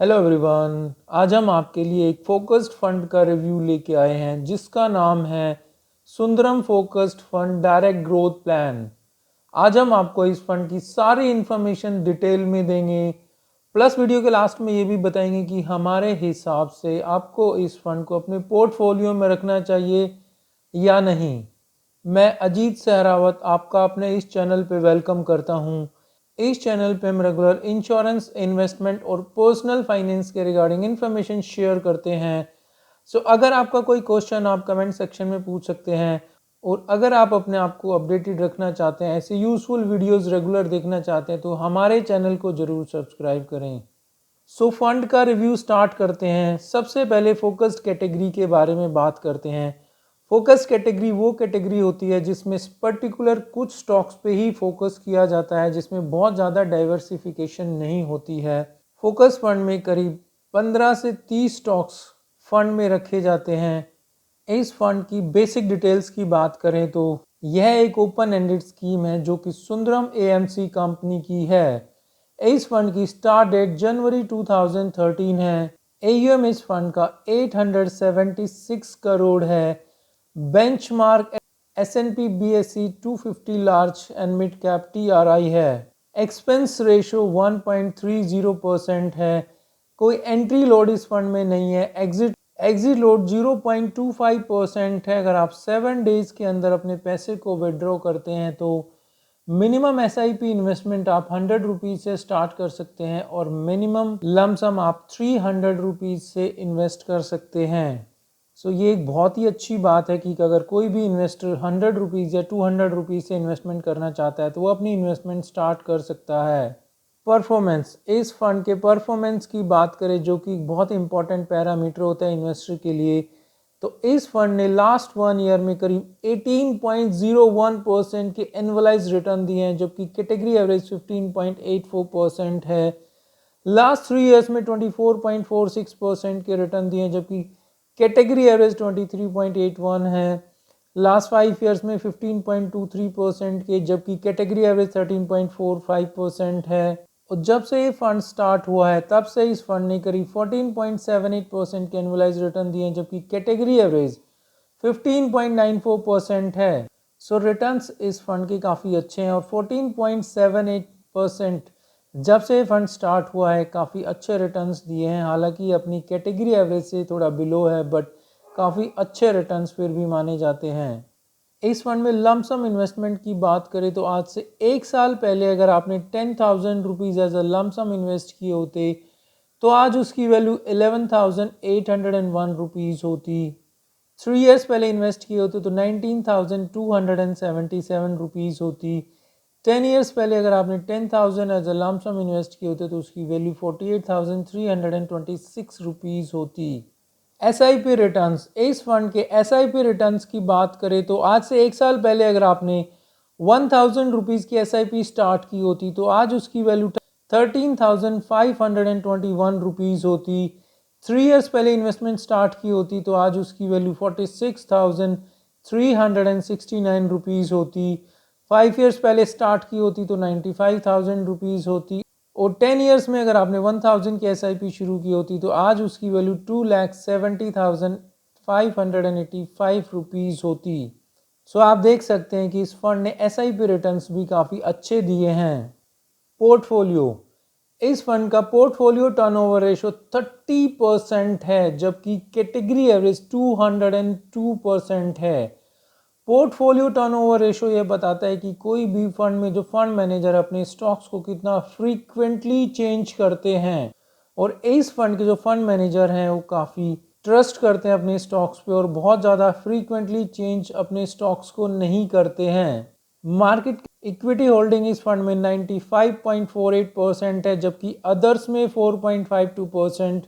Hello everyone. आज हम आपके लिए एक फोकस्ड फंड का रिव्यू लेके आए हैं जिसका नाम है Sundaram focused fund direct growth plan. आज हम आपको इस फंड की सारी इंफॉर्मेशन डिटेल में देंगे, प्लस वीडियो के लास्ट में ये भी बताएंगे कि हमारे हिसाब से आपको इस फंड को अपने पोर्टफोलियो में रखना चाहिए या नहीं। मैं अजीत सहरावत आपका अपने इस चैनल पे वेलकम करता हूँ। इस चैनल पे हम रेगुलर इंश्योरेंस, इन्वेस्टमेंट और पर्सनल फाइनेंस के रिगार्डिंग इन्फॉर्मेशन शेयर करते हैं। सो अगर आपका कोई क्वेश्चन आप कमेंट सेक्शन में पूछ सकते हैं, और अगर आप अपने आप को अपडेटेड रखना चाहते हैं, ऐसे यूजफुल वीडियोस रेगुलर देखना चाहते हैं, तो हमारे चैनल को ज़रूर सब्सक्राइब करें। सो फंड का रिव्यू स्टार्ट करते हैं। सबसे पहले फोकस्ड कैटेगरी के बारे में बात करते हैं। फोकस कैटेगरी वो कैटेगरी होती है जिसमें पर्टिकुलर कुछ स्टॉक्स पे ही फोकस किया जाता है, जिसमें बहुत ज़्यादा डाइवर्सिफिकेशन नहीं होती है। फोकस फंड में करीब 15 से 30 स्टॉक्स फंड में रखे जाते हैं। इस फंड की बेसिक डिटेल्स की बात करें तो यह एक ओपन एंडेड स्कीम है जो कि सुंदरम एएमसी कंपनी की है। इस फंड की स्टार्ट डेट जनवरी 2013 है। एयूएम इस फंड का 876 करोड़ है। Benchmark S&P BSE 250 large and mid cap TRI है। एक्सपेंस रेशो 1.30% है। कोई एंट्री लोड इस फंड में नहीं है। एग्जिट लोड 0.25% है। अगर आप 7 डेज के अंदर अपने पैसे को विड्रॉ करते हैं तो मिनिमम SIP इन्वेस्टमेंट आप 100 रुपीज़ से स्टार्ट कर सकते हैं और मिनिमम लमसम आप 300 रुपीज़ से इन्वेस्ट कर सकते हैं। सो ये एक बहुत ही अच्छी बात है कि अगर कोई भी इन्वेस्टर 100 रुपीज़ या 200 रुपीज़ से इन्वेस्टमेंट करना चाहता है तो वो अपनी इन्वेस्टमेंट स्टार्ट कर सकता है। परफॉर्मेंस, इस फंड के परफॉर्मेंस की बात करें जो कि बहुत इंपॉर्टेंट पैरामीटर होता है इन्वेस्टर के लिए, तो इस फंड ने लास्ट 1 ईयर में करीब 18.01% के एनुअलाइज रिटर्न दिए हैं, जबकि कैटेगरी एवरेज 15.84% है। लास्ट 3 ईयर्स में 24.46% के रिटर्न दिए हैं, जबकि कैटेगरी एवरेज 23.81 है। लास्ट 5 ईयर्स में 15.23% के, जबकि कैटेगरी एवरेज 13.45% है। और जब से ये फंड स्टार्ट हुआ है तब से इस फंड ने करीब 14.78% के एनुअलाइज रिटर्न दिए हैं, जबकि कैटेगरी एवरेज 15.94% है। सो रिटर्न्स इस फंड के काफ़ी अच्छे हैं और 14.78% जब से फंड स्टार्ट हुआ है काफ़ी अच्छे रिटर्न्स दिए हैं। हालांकि अपनी कैटेगरी एवरेज से थोड़ा बिलो है, बट काफ़ी अच्छे रिटर्न्स फिर भी माने जाते हैं। इस फंड में लमसम इन्वेस्टमेंट की बात करें तो आज से 1 साल पहले अगर आपने 10,000 rupees as a lump sum invest किए होते तो आज उसकी वैल्यू 11,801 रुपीज़ होती। 3 ईयर्स पहले इन्वेस्ट किए होते तो 19,277 रुपीज़ होती। 10 ईयर्स पहले अगर आपने 10,000 एज अ लमसम इन्वेस्ट किए होते तो उसकी वैल्यू 48,326 रुपीज़ होती। SIP रिटर्न्स, इस फंड के SIP रिटर्न्स की बात करें तो आज से 1 साल पहले अगर आपने 1,000 रुपीज़ की SIP स्टार्ट की होती तो आज उसकी वैल्यू 13,521 रुपीज़ होती। 3 ईयर्स पहले इन्वेस्टमेंट स्टार्ट की होती तो आज उसकी वैल्यू 46,369 रुपीज़ होती। 5 ईयर्स पहले स्टार्ट की होती तो 95,000 रुपीज़ होती। और 10 ईयर्स में अगर आपने 1,000 की SIP शुरू की होती तो आज उसकी वैल्यू 2,70,585 रुपीज़ होती। सो आप देख सकते हैं कि इस फंड ने SIP रिटर्न्स भी काफ़ी अच्छे दिए हैं। पोर्टफोलियो, इस फंड का पोर्टफोलियो टर्नओवर रेशो 30% है, जबकि कैटेगरी एवरेज 202% है। पोर्टफोलियो टर्नओवर रेशो ये बताता है कि कोई भी फंड में जो फंड मैनेजर अपने स्टॉक्स को कितना फ्रीक्वेंटली चेंज करते हैं, और इस फंड के जो फंड मैनेजर हैं वो काफ़ी ट्रस्ट करते हैं अपने स्टॉक्स पे और बहुत ज़्यादा फ्रीक्वेंटली चेंज अपने स्टॉक्स को नहीं करते हैं। मार्केट इक्विटी होल्डिंग इस फंड में 95.48% है, जबकि अदर्स में 4.52%।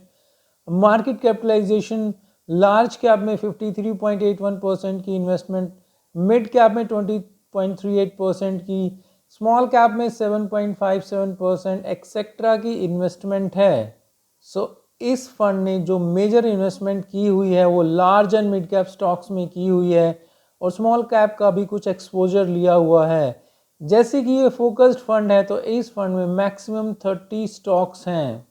मार्केट कैपिटलाइजेशन लार्ज कैप में 53.81% की इन्वेस्टमेंट, मिड कैप में 20.38% की, स्मॉल कैप में 7.57% एक्सेट्रा की इन्वेस्टमेंट है। सो इस फंड ने जो मेजर इन्वेस्टमेंट की हुई है वो large and mid cap stocks में की हुई है और स्मॉल कैप का भी कुछ एक्सपोजर लिया हुआ है। जैसे कि ये फोकस्ड फंड है तो इस फंड में मैक्सिमम 30 स्टॉक्स हैं।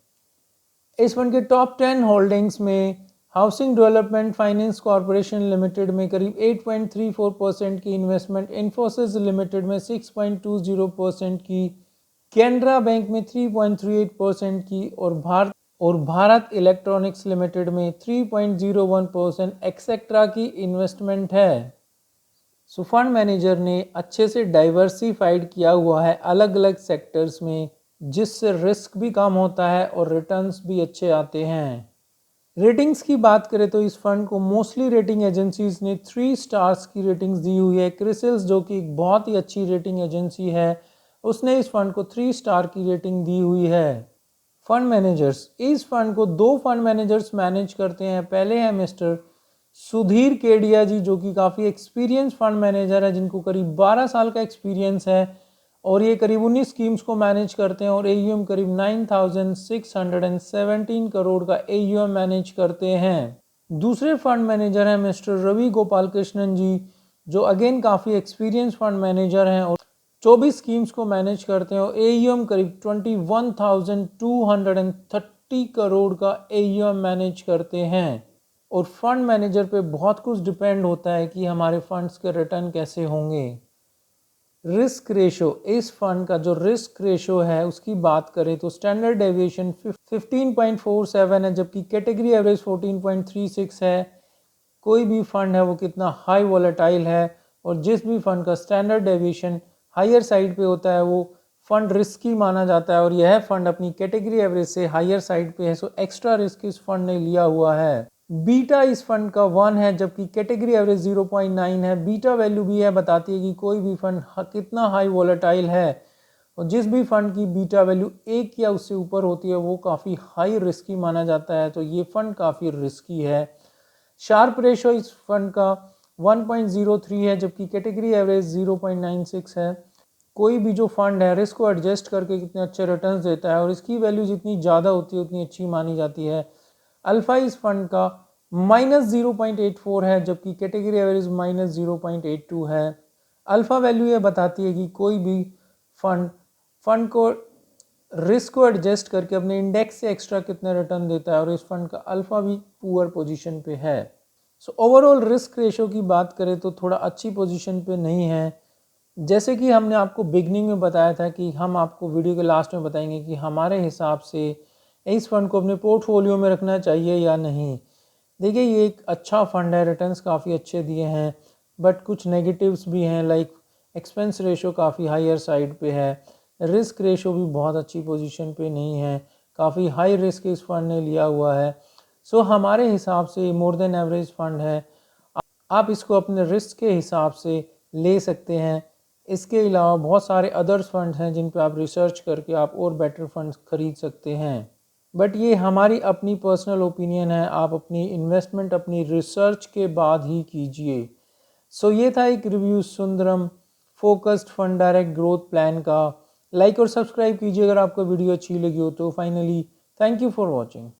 इस फंड के टॉप 10 होल्डिंग्स में housing development finance corporation limited में करीब 8.34% की इन्वेस्टमेंट, इन्फोसिस लिमिटेड में 6.20% की, कैनरा बैंक में 3.38% की और भारत इलेक्ट्रॉनिक्स लिमिटेड में 3.01% एक्सेट्रा की इन्वेस्टमेंट है। सो फंड मैनेजर ने अच्छे से डाइवर्सिफाइड किया हुआ है अलग अलग सेक्टर्स में, जिससे रिस्क भी कम होता है और रिटर्न्स भी अच्छे आते हैं। रेटिंग्स की बात करें तो इस फंड को मोस्टली रेटिंग एजेंसीज ने 3 स्टार्स की रेटिंग्स दी हुई है। क्रिसिल्स, जो कि एक बहुत ही अच्छी रेटिंग एजेंसी है, उसने इस फंड को 3 स्टार की रेटिंग दी हुई है। फंड मैनेजर्स, इस फंड को 2 फंड मैनेजर्स मैनेज करते हैं। पहले है मिस्टर सुधीर केडिया जी, जो कि काफ़ी एक्सपीरियंस फंड मैनेजर है, जिनको करीब 12 साल का एक्सपीरियंस है और ये करीब 19 स्कीम्स को मैनेज करते हैं और AUM करीब 9,617 करोड़ का AUM मैनेज करते हैं। दूसरे फंड मैनेजर हैं मिस्टर रवि गोपाल कृष्णन जी, जो अगेन काफ़ी एक्सपीरियंस फंड मैनेजर हैं और 24 स्कीम्स को मैनेज करते हैं और AUM करीब 21,230 करोड़ का AUM मैनेज करते हैं। और फंड मैनेजर पे बहुत कुछ डिपेंड होता है कि हमारे फंड्स के रिटर्न कैसे होंगे। रिस्क रेशो, इस फंड का जो रिस्क रेशो है उसकी बात करें तो स्टैंडर्ड डेविएशन 15.47 है, जबकि कैटेगरी एवरेज 14.36 है। कोई भी फंड है वो कितना हाई वॉलेटाइल है, और जिस भी फंड का स्टैंडर्ड डेविएशन हायर साइड पे होता है वो फंड रिस्की माना जाता है, और यह फंड अपनी कैटेगरी एवरेज से हायर साइड पे है, सो एक्स्ट्रा रिस्क इस फंड ने लिया हुआ है। बीटा इस फंड का 1 है, जबकि कैटेगरी एवरेज 0.9 है। बीटा वैल्यू भी यह बताती है कि कोई भी फंड कितना हाई वॉलेटाइल है, और जिस भी फंड की बीटा वैल्यू 1 या उससे ऊपर होती है वो काफ़ी हाई रिस्की माना जाता है, तो ये फंड काफ़ी रिस्की है। शार्प रेशो इस फंड का 1.03 है, जबकि कैटेगरी एवरेज 0.96 है। कोई भी जो फंड है रिस्क को एडजस्ट करके कितने अच्छे रिटर्न्स देता है, और इसकी वैल्यू जितनी ज़्यादा होती है उतनी अच्छी मानी जाती है। अल्फा इस फंड का -0.84 है, जबकि कैटेगरी एवरेज -0.82 है। अल्फा वैल्यू ये बताती है कि कोई भी फंड को रिस्क को एडजस्ट करके अपने इंडेक्स से एक्स्ट्रा कितने रिटर्न देता है, और इस फंड का अल्फा भी पुअर पोजीशन पे है। सो ओवरऑल रिस्क रेशो की बात करें तो थोड़ा अच्छी पोजीशन पे नहीं है। जैसे कि हमने आपको बिगनिंग में बताया था कि हम आपको वीडियो के लास्ट में बताएंगे कि हमारे हिसाब से इस फंड को अपने पोर्टफोलियो में रखना चाहिए या नहीं। देखिए, ये एक अच्छा फंड है, रिटर्न्स काफ़ी अच्छे दिए हैं, बट कुछ नेगेटिव्स भी हैं, लाइक एक्सपेंस रेशो काफ़ी हायर साइड पे है, रिस्क रेशो भी बहुत अच्छी पोजीशन पे नहीं है, काफ़ी हाई रिस्क इस फंड ने लिया हुआ है। सो हमारे हिसाब से मोर देन एवरेज फंड है। आप इसको अपने रिस्क के हिसाब से ले सकते हैं। इसके अलावा बहुत सारे अदर्स फंड्स हैं जिन पे आप रिसर्च करके आप और बेटर फंड्स खरीद सकते हैं, बट ये हमारी अपनी पर्सनल ओपिनियन है। आप अपनी इन्वेस्टमेंट अपनी रिसर्च के बाद ही कीजिए। सो ये था एक review Sundaram focused fund direct growth plan का। लाइक और सब्सक्राइब कीजिए अगर आपको वीडियो अच्छी लगी हो तो। Finally, thank you for watching.